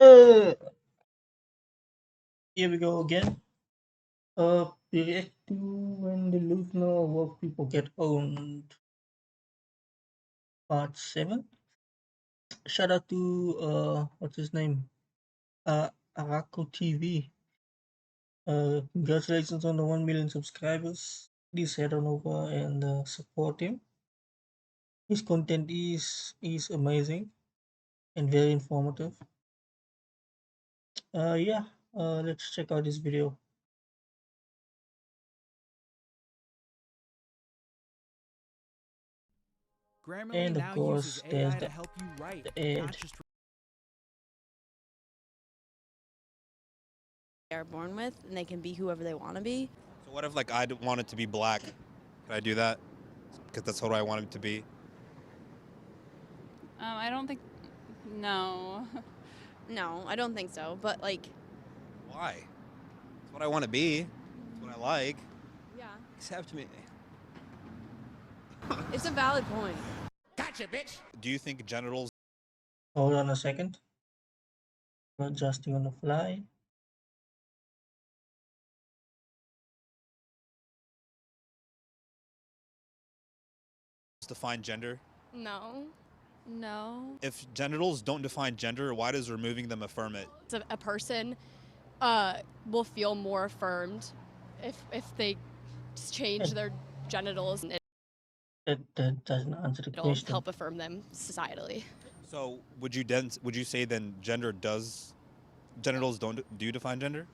Uh, Here we go again. React to when delusional work people get owned. Part 7. Shout out to what's his name? Arako TV. Congratulations on the 1 million subscribers. Please head on over and support him. His content is amazing and very informative. Yeah, let's check out this video. Grammarly And of now uses course, there's AI to help you write, the not ad. just they are born with, and they can be whoever they want to be. So what if like I wanted to be black? Could I do that? Because that's what I want it to be. I don't think. No. No, I don't think so. But like, Why? It's what I want to be. It's what I like. yeah, Accept me. it's a valid point. Gotcha, bitch. Do you think genitals Hold on a second. Adjusting on the fly. define gender? No. No. If genitals don't define gender, why does removing them affirm it? A person will feel more affirmed if they change their genitals, and That doesn't answer the it'll question. help affirm them societally. So would you say then genitals do define gender?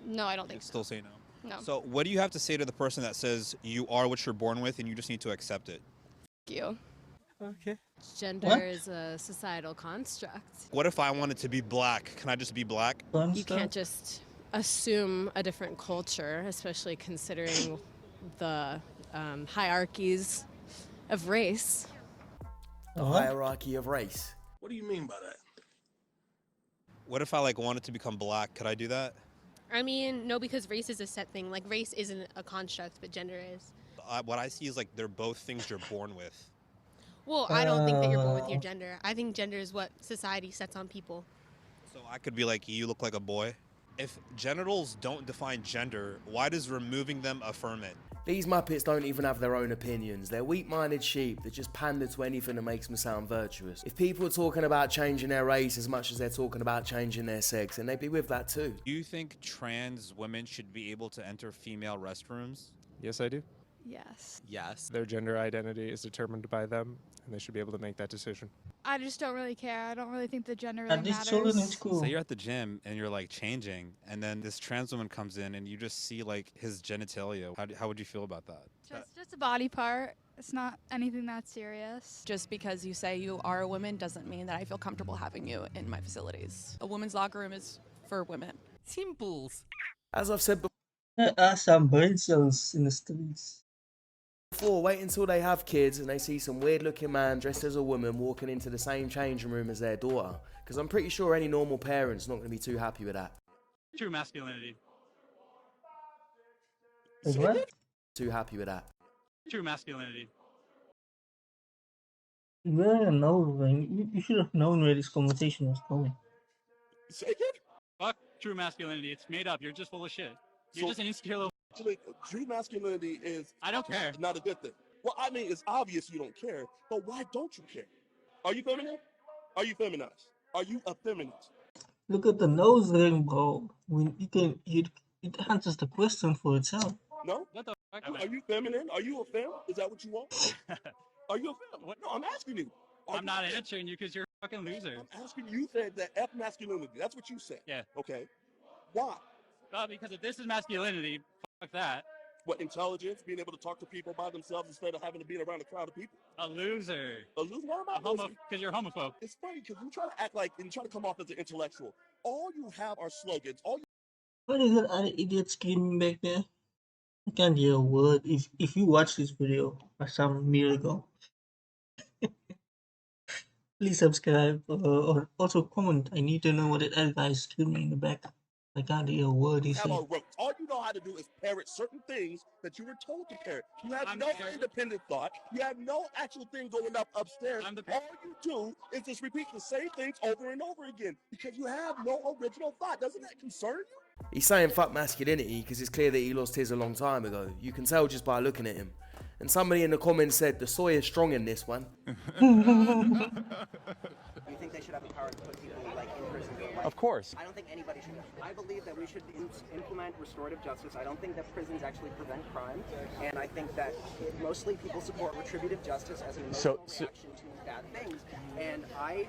No, I don't think You'd so. still say no. No. So what do you have to say to the person that says you are what you're born with and you just need to accept it? Thank you. Okay. Gender What? is a societal construct. What if I wanted to be black? Can I just be black? You can't just assume a different culture, especially considering the hierarchies of race. The hierarchy of race. What do you mean by that? What if I like wanted to become black? Could I do that? I mean, no, because race is a set thing. Like, race isn't a construct, but gender is. What I see is like they're both things you're born with. Well, I don't think that you're born with your gender. I think gender is what society sets on people. So I could be like, you look like a boy. If genitals don't define gender, why does removing them affirm it? These Muppets don't even have their own opinions. They're weak-minded sheep that just pander to anything that makes them sound virtuous. If people are talking about changing their race as much as they're talking about changing their sex, then they'd be with that too. Do you think trans women should be able to enter female restrooms? Yes, I do. Yes. Yes. Their gender identity is determined by them, and they should be able to make that decision. I just don't really care. I don't really think the gender Are these children in school? Say you're at the gym and you're like changing, and then this trans woman comes in and you just see like his genitalia. How would you feel about that? Just a body part. It's not anything that serious. Just because you say you are a woman doesn't mean that I feel comfortable having you in my facilities. A women's locker room is for women. Simples. As I've said There are some brain cells in the streets. before, wait until they have kids and they see some weird-looking man dressed as a woman walking into the same changing room as their daughter. Because I'm pretty sure any normal parent's not going to be too happy with that. True masculinity. What? Too happy with that. True masculinity. Well, no, you should have known where this conversation was going. Say it? Fuck true masculinity. It's made up. You're just full of shit. You're just an insecure little. Actually, true masculinity is I don't care. Not a good thing. Well, I mean, it's obvious you don't care, but why don't you care? Are you feminine? Are you feminized? Are you a feminist? Look at the nose ring, bro. It answers the question for itself. No? What the fuck? Are you feminine? Are you a fem? Is that what you want? Are you a fem? What? No, I'm asking you. I'm not answering you because you're a fucking loser. I'm asking you. Said that F masculinity. That's what you said. Yeah. Okay. Why? Because if this is masculinity, fuck that. What, intelligence? Being able to talk to people by themselves instead of having to be around a crowd of people? A loser. A loser? Why am I a loser? Because you're a homophobe. It's funny because you try to act like and try to come off as an intellectual. All you have are slogans. What is that other idiot screaming back there? I can't hear a word. If you watch this video some minute ago, please subscribe or also comment. I need to know what that other guy is screaming in the back. I can't hear a word he Have said. a rote. All you know how to do is parrot certain things that you were told to parrot. You have no independent thought. You have no actual thing going up upstairs. All you do is just repeat the same things over and over again because you have no original thought. Doesn't that concern you? He's saying fuck masculinity because it's clear that he lost his a long time ago. You can tell just by looking at him. And somebody in the comments said, the soy is strong in this one. You think they should have the power to put people like in prison for life? Of course. I don't think anybody should. I believe that we should implement restorative justice. I don't think that prisons actually prevent crime, and I think that mostly people support retributive justice as an emotional reaction to bad things. And I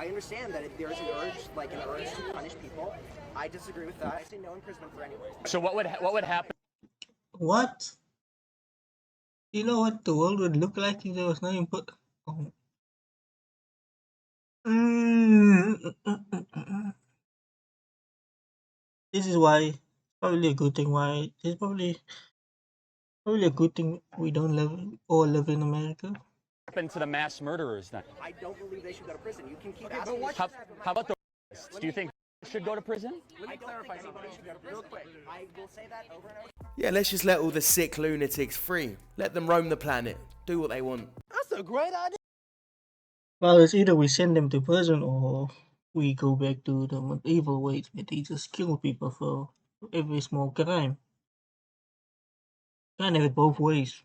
understand that if there's an urge to punish people, I disagree with that. I say no imprisonment for anyone. So what would happen? What? You know what the world would look like if there was no input? Oh. This is why probably a good thing. Why it's probably a good thing we don't live in America. Happened to the mass murderers then? I don't believe they should go to prison. You can keep Okay, asking. how about the rapists? Do you think should go to prison? Let me clarify something real quick. I will say that over and over. Yeah, let's just let all the sick lunatics free. Let them roam the planet. Do what they want. That's a great idea. Well, it's either we send them to prison or we go back to the medieval ways where they just kill people for every small crime. Can't have it both ways.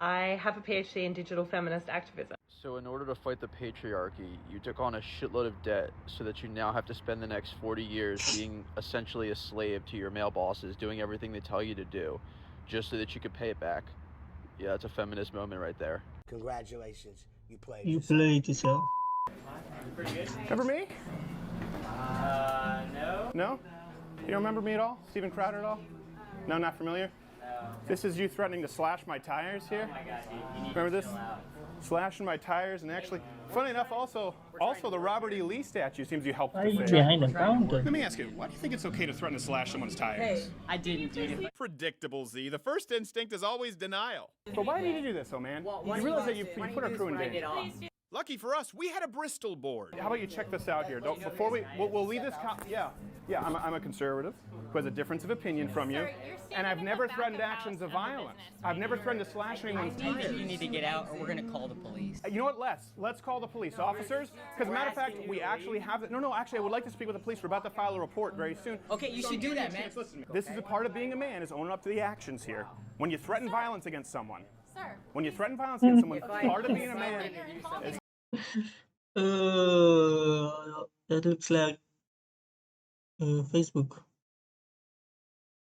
I have a PhD in digital feminist activism. So in order to fight the patriarchy, you took on a shitload of debt so that you now have to spend the next 40 years being essentially a slave to your male bosses, doing everything they tell you to do, just so that you could pay it back. Yeah, that's a feminist moment right there. Congratulations, you played. You played yourself. Remember me? No. No? You don't remember me at all? Steven Crowder at all? No, not familiar? No. This is you threatening to slash my tires here? Oh my God, you need Remember to this? chill out. Slashing my tires, and actually, funny enough, also the Robert E. Lee statue seems you helped Why are you defend. behind the counter? Let me ask you, why do you think it's okay to threaten to slash someone's tires? Hey, I didn't do it. Predictable, Z. The first instinct is always denial. But why did you do this, oh man? You realize that you put our crew in danger. Lucky for us, we had a Bristol board. How about you check this out here? Before we'll leave this. I'm a conservative who has a difference of opinion from you, and I've never threatened actions of violence. I've never threatened to slash anyone's tires. You need to get out, or we're gonna call the police. You know what? Let's call the police officers. Because matter of fact, we actually have. No. Actually, I would like to speak with the police. We're about to file a report very soon. Okay, you should do that, man. Listen to me. This is a part of being a man, is owning up to the actions here. When you threaten violence against someone. Sir. When you threaten violence against someone, part of being a man is. That looks like Facebook.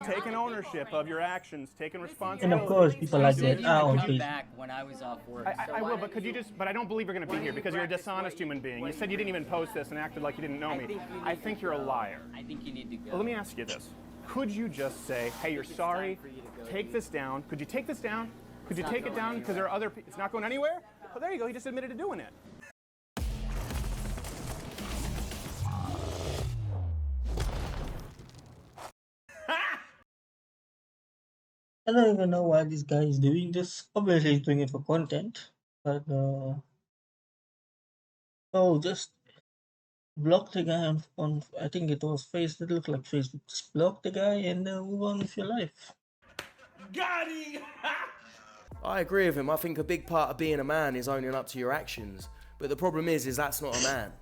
Taking ownership of your actions, taking responsibility. And of course, people like that are on Come Facebook. back when I was off work. I will, but could you just? But I don't believe you're going to be here because you're a dishonest human being. You said you didn't even post this and acted like you didn't know me. I think you're a liar. I think you need to go. Well, let me ask you this: could you just say, "Hey, you're sorry. Take this down." Could you take this down? Could you take it down because there are other? It's not going anywhere. Well, there you go. He just admitted to doing it. I don't even know why this guy is doing this. Obviously, he's doing it for content, but just block the guy on I think it was Facebook. It looked like Facebook. Just block the guy and move on with your life. Got him! I agree with him. I think a big part of being a man is owning up to your actions. But the problem is that's not a man.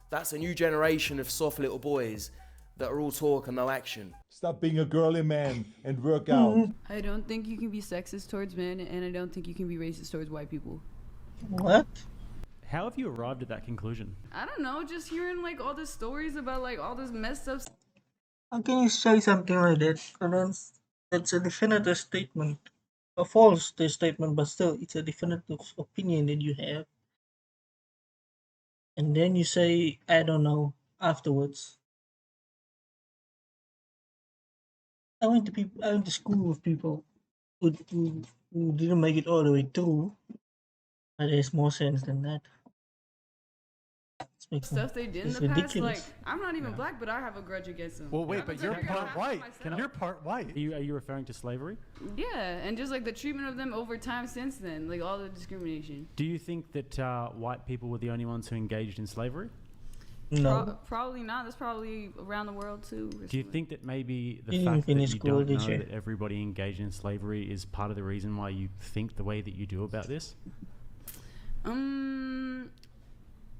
That's a new generation of soft little boys that are all talk and no action. Stop being a girly man and work out. I don't think you can be sexist towards men, and I don't think you can be racist towards white people. What? How have you arrived at that conclusion? I don't know, just hearing like all the stories about like all this messed up. How can you say something like that? That's a definitive statement. A false statement, but still, it's a definitive opinion that you have. And then you say, I don't know, afterwards. I went to school with people who didn't make it all the way through. But there's more sense than that. Stuff they did in It's the past, ridiculous. like I'm not even black, but I have a grudge against them. Well, wait, but you're Like, I part have white. myself. You're part white. Are you referring to slavery? Yeah, and just like the treatment of them over time since then, like all the discrimination. Do you think that white people were the only ones who engaged in slavery? No. Probably not. That's probably around the world too. Do you think that maybe the You didn't fact that finish you school, don't did know you? that everybody engaged in slavery is part of the reason why you think the way that you do about this?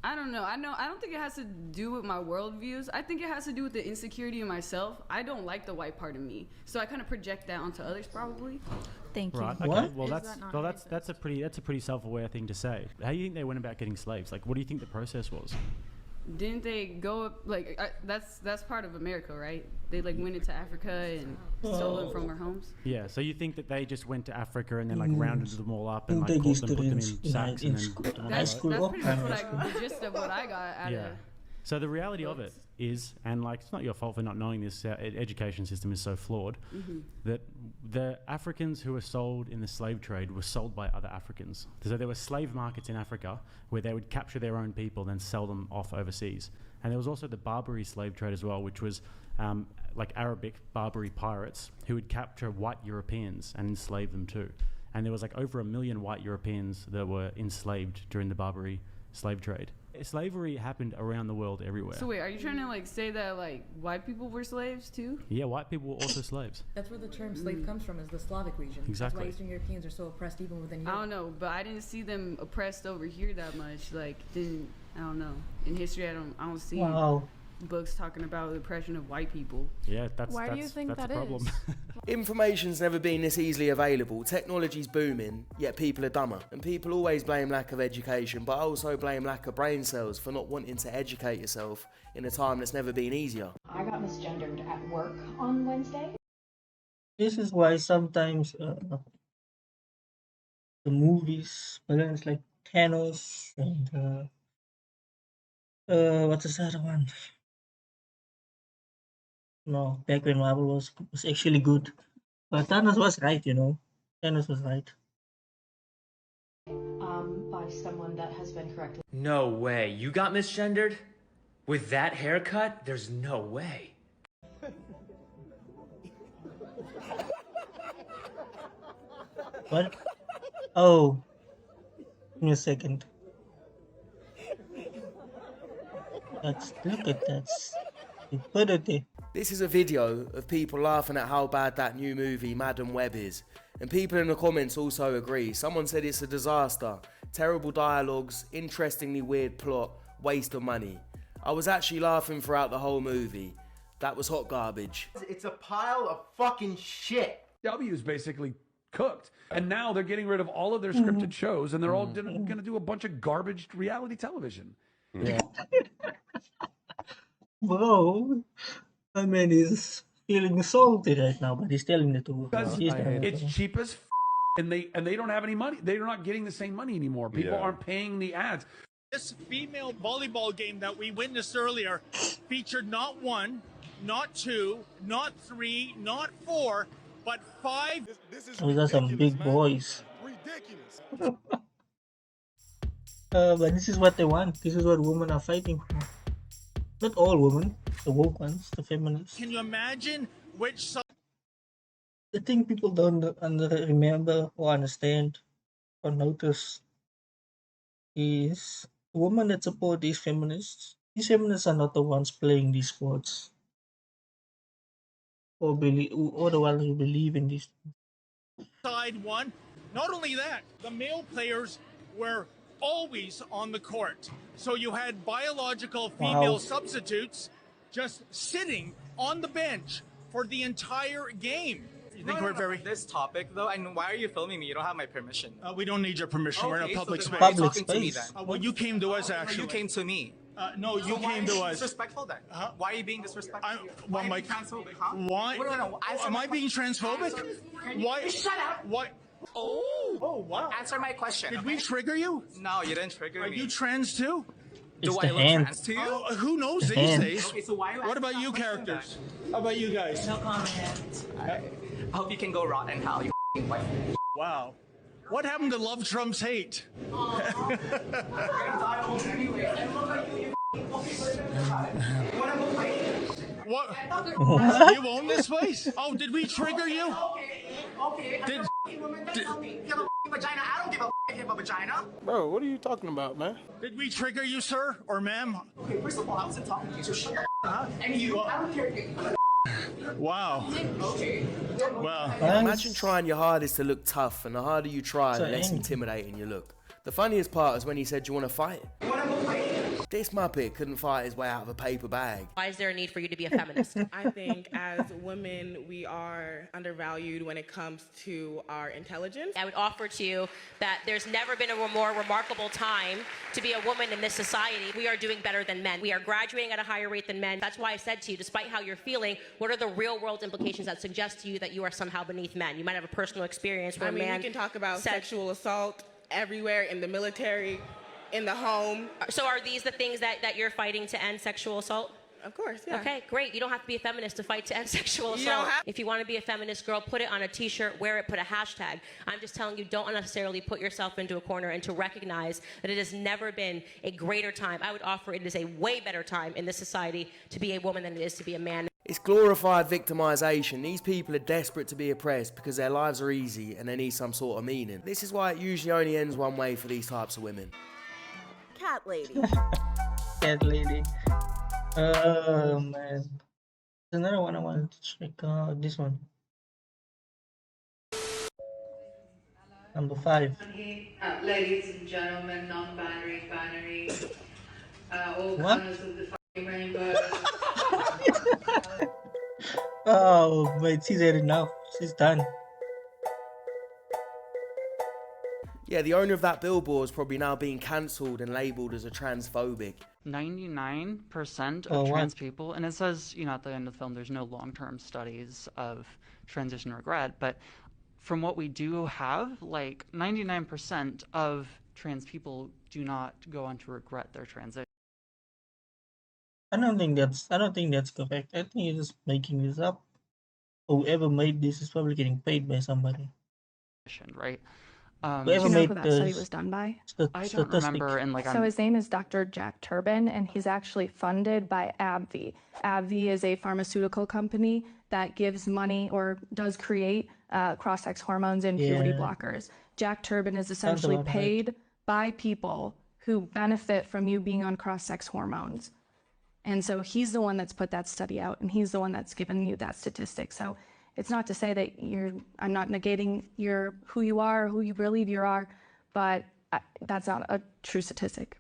I don't know. I don't think it has to do with my worldviews. I think it has to do with the insecurity in myself. I don't like the white part of me, so I kind of project that onto others, probably. Thank you. Right. Okay. What? Well, Is that's that not well, that's a pretty self-aware thing to say. How do you think they went about getting slaves? Like, what do you think the process was? Didn't they go up like that's part of America, right? They like went into Africa and stole them from our homes. Yeah. So you think that they just went to Africa and then like rounded them all up and In like the caught them, put them in students sacks, in and then school- put them on high the school That's or pretty much primary the gist of what I got out Yeah. of. So the reality of it is, and like it's not your fault for not knowing this, our education system is so flawed, that the Africans who were sold in the slave trade were sold by other Africans. So there were slave markets in Africa where they would capture their own people, then sell them off overseas. And there was also the Barbary slave trade as well, which was like Arabic Barbary pirates who would capture white Europeans and enslave them too. And there was like over 1 million white Europeans that were enslaved during the Barbary slave trade. Slavery happened around the world everywhere. So wait, are you trying to like say that like white people were slaves too? Yeah, white people were also slaves. That's where the term slave comes from, is the Slavic region. Exactly. That's why Eastern Europeans are so oppressed even within I Europe. don't know, but I didn't see them oppressed over here that much. Like, I don't know. In history, I don't see Wow. books talking about the oppression of white people. Yeah, that's Why do you think that's that a problem. is? Information's never been this easily available. Technology's booming, yet people are dumber. And people always blame lack of education, but also blame lack of brain cells for not wanting to educate yourself in a time that's never been easier. I got misgendered at work on Wednesday. This is why sometimes the movies, balance like Thanos and what's the other one? No, back when Marvel was actually good, but Thanos was right, you know. Thanos was right. By someone that has been corrected. No way. You got misgendered? With that haircut? There's no way. What? Oh, give me a second. Look at that. Stupidity. This is a video of people laughing at how bad that new movie Madam Web is. And people in the comments also agree. Someone said it's a disaster. Terrible dialogues, interestingly weird plot, waste of money. I was actually laughing throughout the whole movie. That was hot garbage. It's a pile of fucking shit. W is basically cooked. And now they're getting rid of all of their scripted shows and they're all going to do a bunch of garbage reality television. Yeah. Bro, I mean, he's feeling salty right now, but he's telling the truth. Because He's telling the it's truth. cheap as and they don't have any money. They're not getting the same money anymore. People Yeah. aren't paying the ads. This female volleyball game that we witnessed earlier featured not one, not two, not three, not four, but five. Those are some big boys. But this is what they want. This is what women are fighting for. Not all women, the woke ones, the feminists. Can you imagine which side? The thing people don't remember or understand or notice is the women that support these feminists are not the ones playing these sports or the ones who believe in these. Side won. Not only that, the male players were always on the court. So you had biological female Wow. substitutes just sitting on the bench for the entire game. You think we're very... This topic though, and why are you filming me? You don't have my permission. We don't need your permission. We're in a Okay, public so space. then why are you talking to me then? Well, you came to us No, actually. you came to me. No, you So why came are to you us. disrespectful then? Why are you being disrespectful? Well, Why are you my- being transphobic, huh? Why? No, answer Am my I being transphobic? Can Why? you shut up? Why? Oh, wow. Answer my question. Did we trigger you? No, you didn't trigger Are me. you trans too? Do It's I the look hand. trans to you? Who knows The these hand. days? Okay, so why are you What asking about that you question characters? then? How about you guys? No comment. I hope you can go rot in hell, you f***ing white. Wow. What happened to love trumps hate? What? You own this place? Oh, did we trigger you? Okay. Did- Get the vagina. I don't give a if you have a vagina. Bro, what are you talking about, man? Did we trigger you, sir or ma'am? Okay, first of all, I wasn't talking to you, so shut the up. And you, I don't care if you. Wow. Okay. Well, Imagine trying your hardest to look tough, and the harder you try, the less angry. intimidating you look. The funniest part is when he said, "Do you want to fight?" You wanna go fight? This muppet couldn't fight his way out of a paper bag. Why is there a need for you to be a feminist? I think as women, we are undervalued when it comes to our intelligence. I would offer to you that there's never been a more remarkable time to be a woman in this society. We are doing better than men. We are graduating at a higher rate than men. That's why I said to you, despite how you're feeling, what are the real world implications that suggest to you that you are somehow beneath men? You might have a personal experience where I mean, a man we can talk about said, sexual assault everywhere, in the military, in the home. So are these the things that you're fighting to end sexual assault? Of course, yeah. Okay, great. You don't have to be a feminist to fight to end sexual You assault. don't have- If you want to be a feminist girl, put it on a t-shirt, wear it, put a hashtag. I'm just telling you, don't unnecessarily put yourself into a corner, and to recognize that it has never been a greater time. I would offer it is a way better time in this society to be a woman than it is to be a man. It's glorified victimization. These people are desperate to be oppressed because their lives are easy and they need some sort of meaning. This is why it usually only ends one way for these types of women. Cat lady. Cat lady. Oh man. There's another one I wanted to check. This one. Number 5. Ladies and gentlemen, non-binary, binary, all What? colors of the fucking rainbow. Oh, wait, she's had enough. She's done. Yeah, the owner of that billboard is probably now being cancelled and labelled as a transphobic. 99% Oh, of what? trans people, and it says, at the end of the film, there's no long-term studies of transition regret, but from what we do have, 99% of trans people do not go on to regret their transition. I don't think that's correct. I think you're just making this up. Whoever made this is probably getting paid by somebody. Right? Whoever Do you know made who that study the was done by? I don't remember, and So his name is Dr. Jack Turbin, and he's actually funded by AbbVie. AbbVie is a pharmaceutical company that gives money or does create cross-sex hormones and puberty Yeah. blockers. Jack Turbin is Sounds essentially about right. paid by people who benefit from you being on cross-sex hormones. And so he's the one that's put that study out, and he's the one that's given you that statistic. So it's not to say that I'm not negating who you are, who you believe you are, but that's not a true statistic.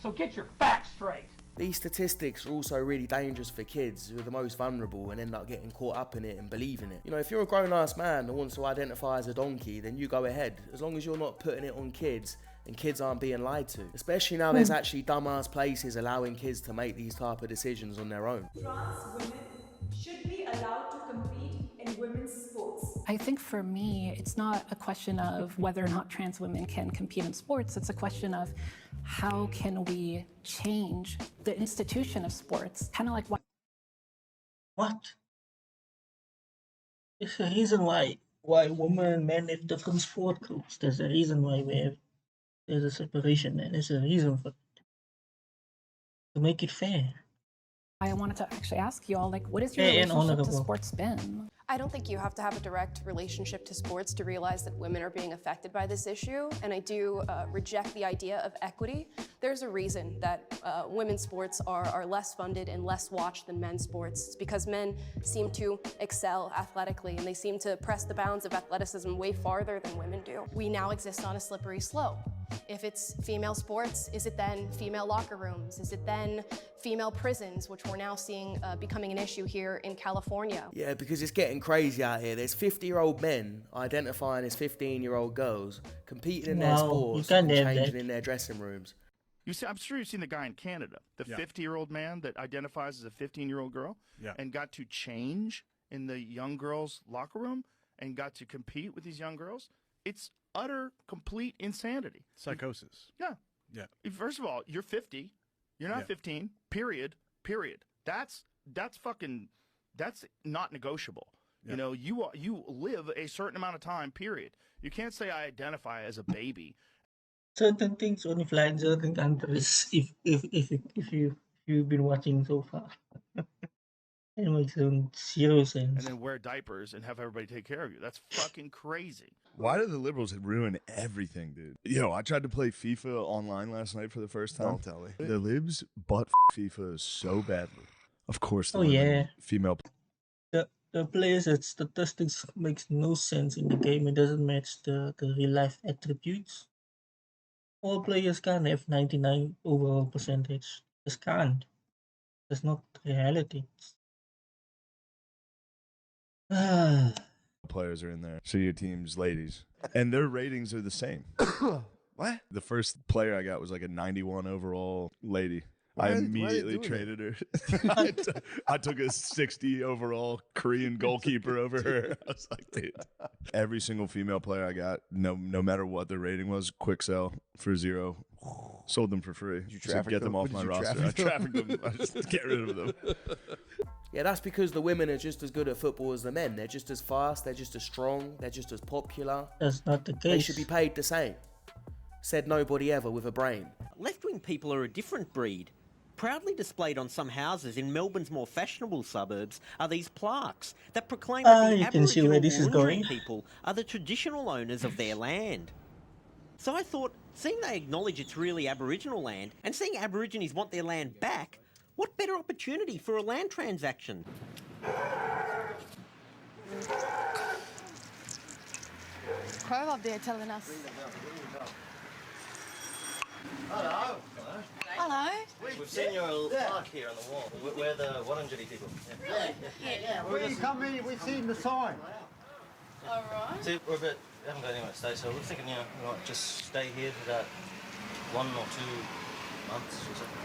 So get your facts straight. These statistics are also really dangerous for kids who are the most vulnerable and end up getting caught up in it and believing it. If you're a grown-ass man that wants to identify as a donkey, then you go ahead, as long as you're not putting it on kids and kids aren't being lied to. Especially now there's actually dumbass places allowing kids to make these type of decisions on their own. Trans women should be allowed to compete in women's sports. I think for me, it's not a question of whether or not trans women can compete in sports. It's a question of how can we change the institution of sports? Kind of like what? What? There's a reason why women and men have different sport groups. There's a reason why there's a separation, and there's a reason for it. To make it fair. I wanted to actually ask you all, what is your Fair and relationship to honorable. sports been? I don't think you have to have a direct relationship to sports to realize that women are being affected by this issue, and I do reject the idea of equity. There's a reason that women's sports are less funded and less watched than men's sports. It's because men seem to excel athletically, and they seem to press the bounds of athleticism way farther than women do. We now exist on a slippery slope. If it's female sports, is it then female locker rooms? Is it then female prisons, which we're now seeing becoming an issue here in California? Yeah, because it's getting crazy out here. There's 50-year-old men identifying as 15-year-old girls, competing in their No, sports you and can't have changing that. in their dressing rooms. You see, I'm sure you've seen the guy in Canada, the 50-year-old man that identifies as a 15-year-old girl and got to change in the young girls' locker room and got to compete with these young girls. It's utter, complete insanity. Psychosis. Yeah. First of all, you're 50. You're not 15. Period. That's not negotiable. Yeah. You live a certain amount of time. Period. You can't say I identify as a baby. Certain things only fly in certain countries. If you've been watching so far. It makes zero And sense. then wear diapers and have everybody take care of you. That's fucking crazy. Why do the liberals ruin everything, dude? Yo, I tried to play FIFA online last night for the first time. Don't tell me. The libs butt FIFA so badly. Of course, the Oh women, yeah, female. the players and statistics makes no sense in the game. It doesn't match the real life attributes. All players can't have 99 overall percentage. Just can't. That's not reality. Ah, Players are in there. So your team's ladies. And their ratings are the same. What? The first player I got was like a 91 overall lady. I immediately traded her. I took a 60 overall Korean goalkeeper over her. I was like, dude. Every single female player I got, no matter what their rating was, quick sell for $0. Sold them for free. Did you So traffic get them them? off Did my you roster. I traffic trafficked them. I just get rid of them. Yeah, that's because the women are just as good at football as the men. They're just as fast, they're just as strong, they're just as popular. that's not the case. They should be paid the same. Said nobody ever with a brain. Left-wing people are a different breed. Proudly displayed on some houses in Melbourne's more fashionable suburbs are these plaques that proclaim that the You can see where this is Aboriginal Wurundjeri going. people are the traditional owners of their land. So I thought, seeing they acknowledge it's really Aboriginal land, and seeing Aborigines want their land back, what better opportunity for a land transaction? Crow up there telling us. Hello. Hello. We've seen your plaque here on the wall. We're the Wurundjeri people. Really? Yeah. We come in, we've seen the sign. All right. See, we haven't got anywhere to stay, so we're thinking, we might just stay here for about 1 or 2 months or something.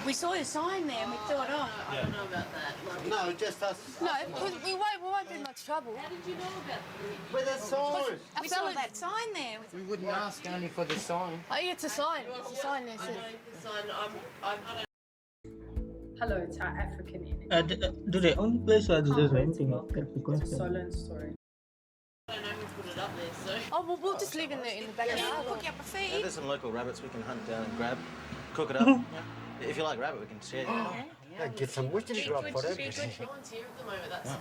We saw your sign there and we thought, oh. I don't know about that. No, just us. No, we won't be in much trouble. How did you know about it? With the sign. We saw that sign there. We wouldn't ask only for the sign. Oh, yeah, it's a sign. It's a sign there. Hello to our African enemy. Do they own the place or do they renting it? That's the It's a question. Solent story. I don't know who put it up there, so. Oh, well, we'll just leave in the back. Yeah, we'll cook you up a Yeah, feed. there's some local rabbits we can hunt down and grab, cook it up. Yeah. If you like rabbit, we can share. Get some wood for that.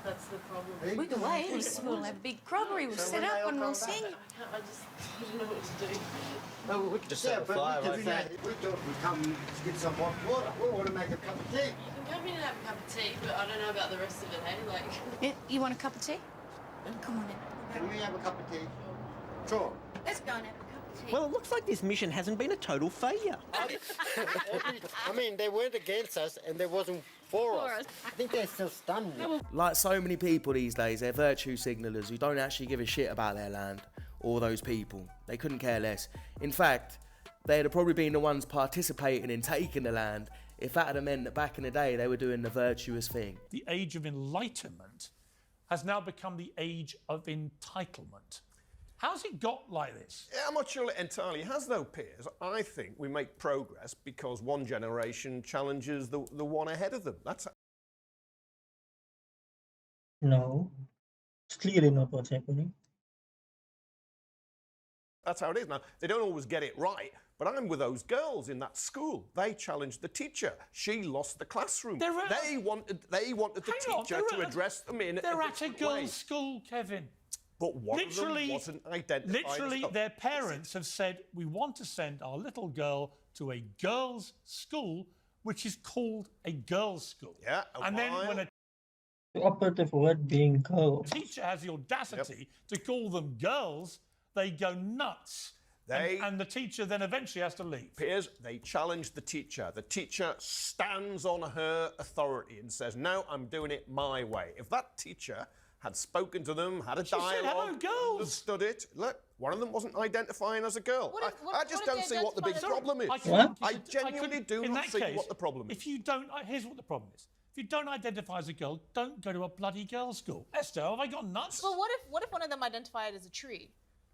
That's the problem. We can wait. We'll have a big crockery. We'll set up and we'll sing. I don't know what to do. No, we could just set a fire right there. We thought we'd come get some hot water. We want to make a cup of tea. You can come in and have a cup of tea, but I don't know about the rest of it, hey? Like... You want a cup of tea? Come on in. Can we have a cup of tea? Sure. Let's go and have a cup of tea. Well, it looks like this mission hasn't been a total failure. I mean, they weren't against us and they wasn't for us. I think they're still stunned. Like so many people these days, they're virtue signalers who don't actually give a shit about their land or those people. They couldn't care less. In fact, they'd have probably been the ones participating in taking the land if that had meant that back in the day they were doing the virtuous thing. The age of enlightenment has now become the age of entitlement. How's it got like this? Yeah, I'm not sure it entirely has, though, Piers. I think we make progress because one generation challenges the one ahead of them. That's No, it's clearly not what's happening. That's how it is. Now, they don't always get it right, but I'm with those girls in that school. They challenged the teacher. She lost the classroom. They wanted the teacher to address them in They're a at a different way. girls' school, Kevin. But one of them wasn't identified Literally, as their parents have said, we want to send our little girl to a girls' school, which is called a girls' school. Yeah, and then when a The operative word being girl. teacher has the audacity to call them girls, they go nuts. And the teacher then eventually has to leave. Piers, they challenge the teacher. The teacher stands on her authority and says, no, I'm doing it my way. If that teacher had spoken to them, had a dialogue, understood it. Look, one of them wasn't identifying as a girl. I just don't see what the big problem is. I genuinely do not see what the problem is. If you don't, here's what the problem is. If you don't identify as a girl, don't go to a bloody girls' school. Esther, have I got nuts? But what if one of them identified as a tree?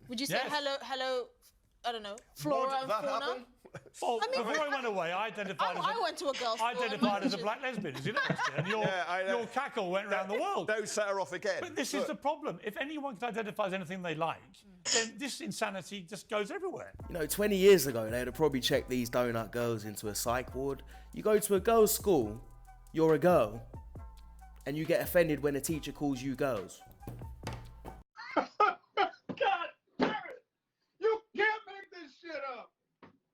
Would you say Yes. hello, I don't know, flora and fauna? Well, I mean, before I went away, I identified I went to a girls' school. identified as a black lesbian, as you know, Esther, and your cackle went round the world. Don't set her off again. But this is the problem. If anyone can identify as anything they like, then this insanity just goes everywhere. You know, 20 years ago, they'd have probably checked these donut girls into a psych ward. You go to a girls' school, you're a girl. and you get offended when a teacher calls you girls. God damn it! You can't make this shit up.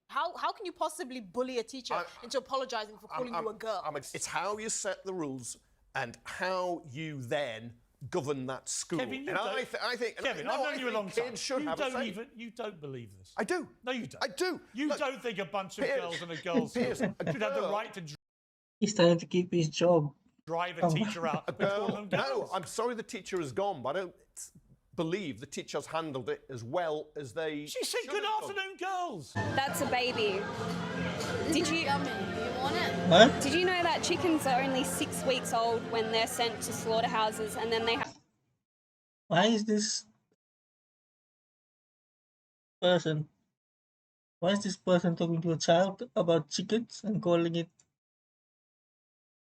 How can you possibly bully a teacher into apologizing for calling you a girl? It's how you set the rules and how you then govern that school. Kevin, and I think Kevin, no, I've known you a long time. You don't believe this. I do. No, you don't. I do. You don't think a bunch of girls in a girls' school should have the right to He's trying to keep his job. drive a teacher out and call them girls. No, I'm sorry the teacher has gone, but I don't believe the teachers handled it as well as they. She said, "Good afternoon, girls." That's a baby. Did you? You want it? What? Did you know that chickens are only 6 weeks old when they're sent to slaughterhouses, and then they have? Why is this person? Why is this person talking to a child about chickens and calling it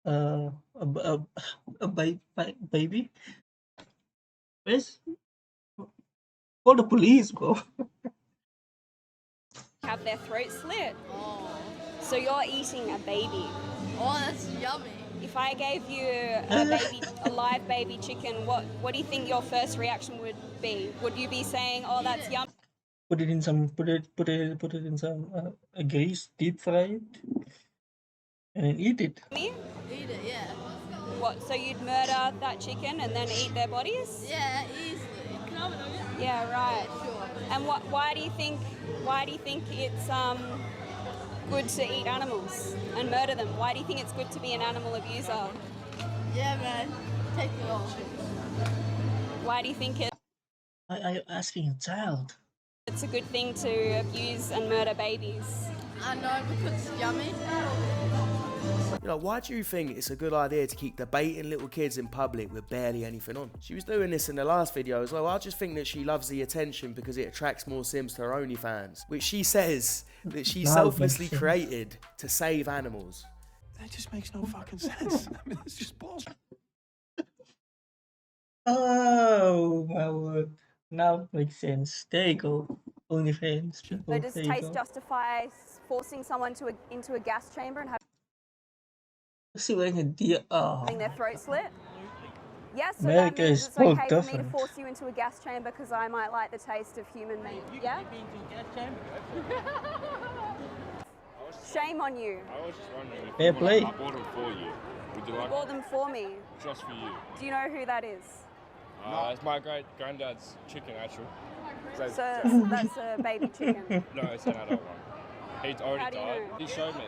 a baby? Where's call the police, bro? Have their throat slit. So you're eating a baby. Oh, that's yummy. If I gave you a live baby chicken, what do you think your first reaction would be? Would you be saying, "Oh, that's yummy"? Put it in some in some grease, deep fry it, and then eat it. Eat it, yeah. What? So you'd murder that chicken and then eat their bodies? Yeah, easily. Can I have a nugget? Yeah, right. Yeah, sure. And why do you think it's good to eat animals and murder them? Why do you think it's good to be an animal abuser? Yeah, man. Take it off. Why do you think Are you asking a child? it's a good thing to abuse and murder babies? I know, because it's yummy. You know, why do you think it's a good idea to keep debating little kids in public with barely anything on? She was doing this in the last video as well. I just think that she loves the attention because it attracts more Sims to her OnlyFans, which she says that she selflessly created to save animals. That just makes no fucking sense. I mean, it's just bullshit. Oh my word! Now it makes sense. There you go. OnlyFans people. So does there you taste go. justify forcing someone into a gas chamber and See what I can do. having their throat slit? Yes, so America that means is it's so okay for me to different. force you into a gas chamber because I might like the taste of human meat. Yeah? Shame on you. I was just wondering if Fair play. I bought them for you. Would you You like bought them for me. just for you? Do you know who that is? It's my granddad's chicken, actually. So that's a baby chicken. No, it's an adult one. He's How already do you died. know? He showed me.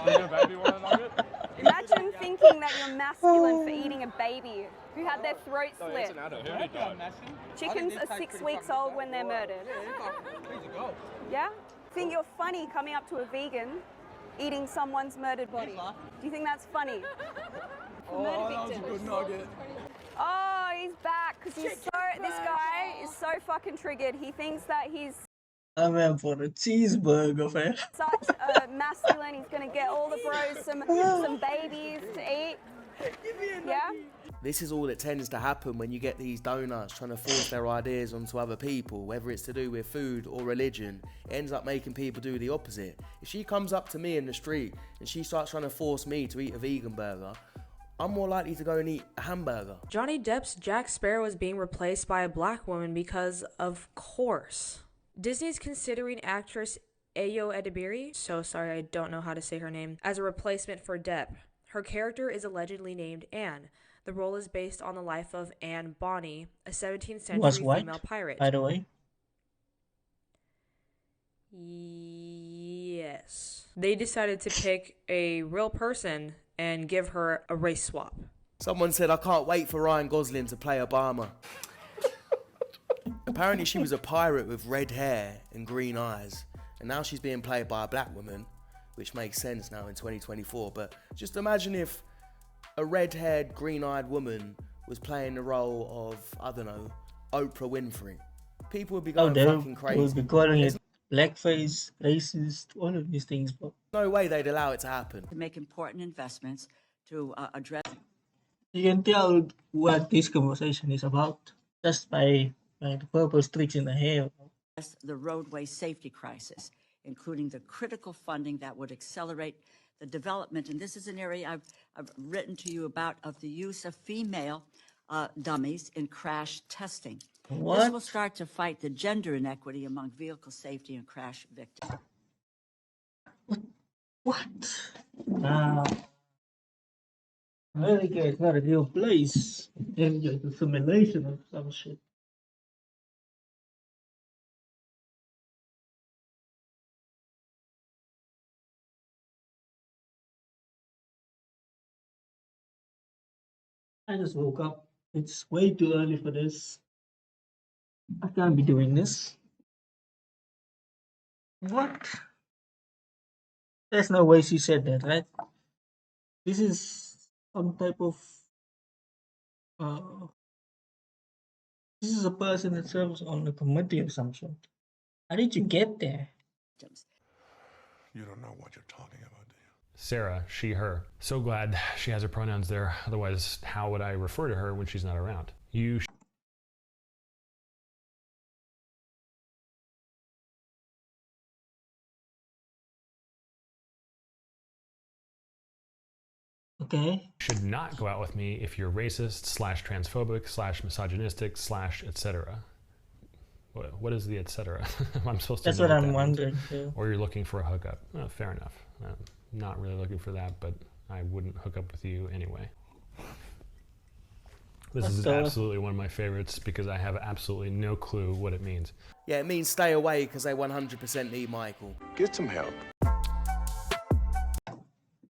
Your baby want a nugget? Imagine thinking that you're masculine for eating a baby who had their throat No, slit. it's an adult. He already died. Chickens are 6 weeks old when they're murdered. Yeah? Think you're funny coming up to a vegan eating someone's murdered body? Do you think that's funny? For murder victims. nugget. Oh, he's back because this guy is so fucking triggered. He thinks that he's I went for a cheeseburger, man. such a masculine. He's gonna get all the bros some babies to eat. Yeah. This is all that tends to happen when you get these donuts trying to force their ideas onto other people, whether it's to do with food or religion. It ends up making people do the opposite. If she comes up to me in the street and she starts trying to force me to eat a vegan burger, I'm more likely to go and eat a hamburger. Johnny Depp's Jack Sparrow is being replaced by a black woman because, of course. Disney's considering actress Ayo Edebiri, so sorry I don't know how to say her name, as a replacement for Depp. Her character is allegedly named Anne. The role is based on the life of Anne Bonny, a 17th century Was white, female pirate. by the way. Yes. They decided to pick a real person and give her a race swap. Someone said, I can't wait for Ryan Gosling to play Obama. Apparently she was a pirate with red hair and green eyes, and now she's being played by a black woman, which makes sense now in 2024. But just imagine if a red-haired, green-eyed woman was playing the role of, I don't know, Oprah Winfrey. People would be going fucking crazy. They would be calling it blackface, racist, all of these things. But no way they'd allow it to happen. To make important investments to address. you can tell what this conversation is about just by the purple streaks in the hair. The roadway safety crisis. including the critical funding that would accelerate the development, and this is an area I've written to you about, of the use of female dummies in crash testing. What? This will start to fight the gender inequity among vehicle safety and crash victims. What? America is not a real place. It's a simulation of some shit. I just woke up. It's way too early for this. I can't be doing this. What? There's no way she said that, right? This is some type of this is a person that serves on a committee of some sort. How did you get there? You don't know what you're talking about, do you? Sarah, she, her. So glad she has her pronouns there. Otherwise, how would I refer to her when she's not around? You. Okay. Should not go out with me if you're racist / transphobic / misogynistic / etc. What is the etc.? I'm supposed to. That's know what I'm that wondering means. too. Or you're looking for a hookup. Fair enough. Not really looking for that, but I wouldn't hook up with you anyway. This is absolutely one of my favorites because I have absolutely no clue what it means. Yeah, it means stay away because they 100% need Michael. Get some help.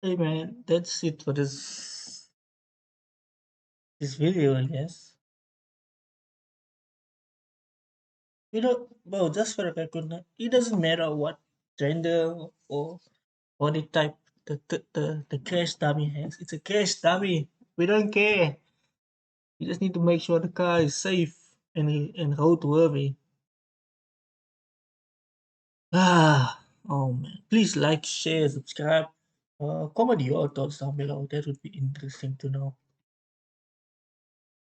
Hey man, that's it for this video, I guess. You know, well, just for a record, it doesn't matter what gender or body type the crash dummy has. It's a crash dummy. We don't care. You just need to make sure the car is safe and roadworthy. Oh man. Please like, share, subscribe. Comment your thoughts down below. That would be interesting to know.